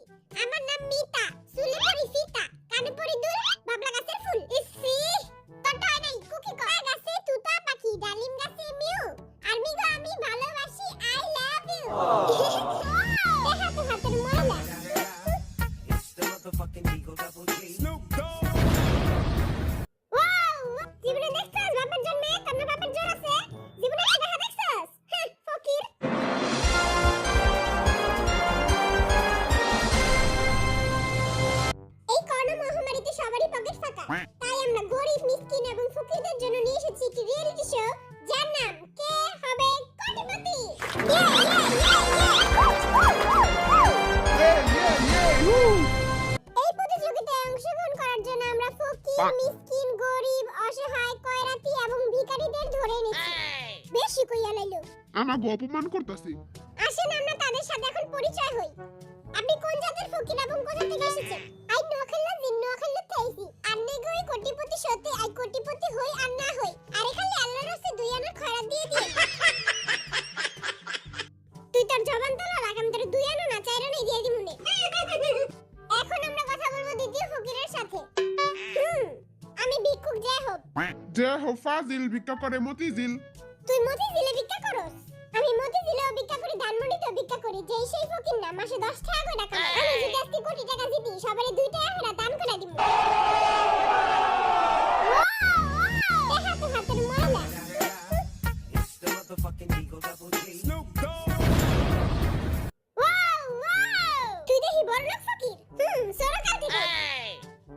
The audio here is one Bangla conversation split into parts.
নাকি? আমার নাম মিতা, চুলে পরি ফিতা, কানে পরি দুল, বাবলা গাছের ফুল। ইসি তোরটা হয় নাই, কুকি কয় গাছে তুতা পাখি, ডালিম গাছে মিউ, আর মিগো আমি ভালোবাসি, আই লাভ ইউ। দেখা তো হাতের ময়লা। জীবনে দেখছস বাপের জন্মে তোর বাপের জোর আছে? জীবনে কি দেখা দেখছস? ফকির। এই করোনা মহামারীতে সবারই পকেট ফাঁকা। তাই আমরা গরিব, মিসকিন এবং ফকিরদের জন্য নিয়ে এসেছি একটি রিয়েলিটি শো যার নাম কে হবে কোটিপতি। এই প্রতিযোগিতায় অংশগ্রহণ করার জন্য আমরা ফকির, মিসকিন, গরিব, অসহায়, কয়রাতি এবং ভিখারিদের ধরে এনেছি। বেশি কইয়া লাইলো। আমাকে অপমান করতেছি। আসেন আমরা তাদের সাথে এখন পরিচয় হই। আপনি কোন জাতের ফকির এবং কোথা থেকে এসেছেন? আই নোয়াখালী জিন নোয়াখালী থাইছি। আন্নে গই কোটিপতি সতে আই কোটিপতি হই আর না হই। আরে খালি আল্লাহর রাস্তে দুই আনার খয়রাত দিয়ে দিয়ে। তুই তোর জবান তোলা রাখ, আমি তোর দুই আনা না চার আনাই দিয়ে দিমুনে। এখন আমরা কথা বলবো দ্বিতীয় ফকিরের সাথে। আমি ভিক্ষুক জেহব। জেহব ফাজিল ভিক্ষা করে মতিঝিল। তুই মতিঝিলে ভিক্ষা করস? আমি মতিঝিলেও ভিক্ষা করি, ধানমন্ডিতেও ভিক্ষা করি। যেই সেই ফকির না, মাসে 10 টাকা করে টাকা পায়। আমি যদি আজকে কোটি টাকা জিতি, সবারে 2 টাকা করে দান করে দিব। দেখা তো হাতের ময়লা। তুই দেখি বড়লোক ফকির। সরকার থেকে।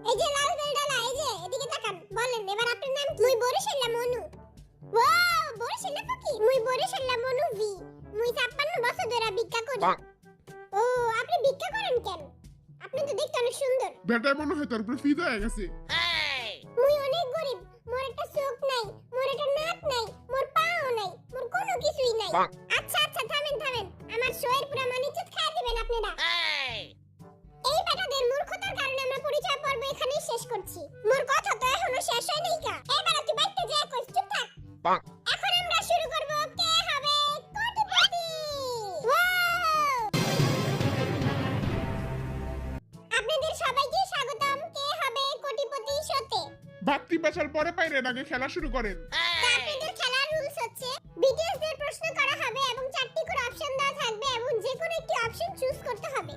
এই যে লাল বেলডালা, এই যে এদিকে তাকান। বলেন এবার আপনার নাম কি? মুই বরিশাল্লা মনু। ওয়াও, বরিশাল্লা ফকির। মুই বরিশাল্লা মনু ভি। মুই 56 বছর ধরে ভিক্ষা করি। ও, আপনি ভিক্ষা করেন কেন? আপনি তো দেখতে অনেক সুন্দর। বেটায় মনে হয় তোর উপরে ফিদা হয়ে গেছে। মুই অনেক গরিব। মোর একটা চোখ নাই, মোর একটা নাক নাই, মোর পাও নাই, মোর কোনো কিছুই নাই। আচ্ছা আচ্ছা, থামেন থামেন। আমার শোয়ের পুরো মানিজ্জত খায় দিবেন আপনারা। এই বেটাদের মূর্খতার কারণে আমরা পরিচয় পর্ব এখানেই শেষ করছি। মোর কথা তো এখনো শেষ হয় নাই কা। এবার তুই বাইতে যা, কই চুপ থাক। এখন আমরা শুরু করব কে হবে কোটিপতি। আপনাদের সবাইকে স্বাগতম কে হবে কোটিপতি শোতে। বাত্তি পেশাল পরে পাইরে আগে খেলা শুরু করেন। আপনাদের খেলার রুলস হচ্ছে বিটিএস দের প্রশ্ন করা হবে এবং 4টি করে অপশন দেওয়া থাকবে এবং যে কোনো একটি অপশন চুজ করতে হবে।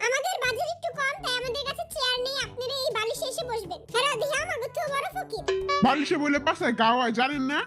আমাদের বাজেট একটু কম, তাই আমাদের কাছে চেয়ার নেই। আপনারা এই বালিশে এসে বসবেন। হ্যাঁ, দেখি আমাকে তো বড় ফকির। বালিশে বলে পাশায় গাওয়ায় জানেন না?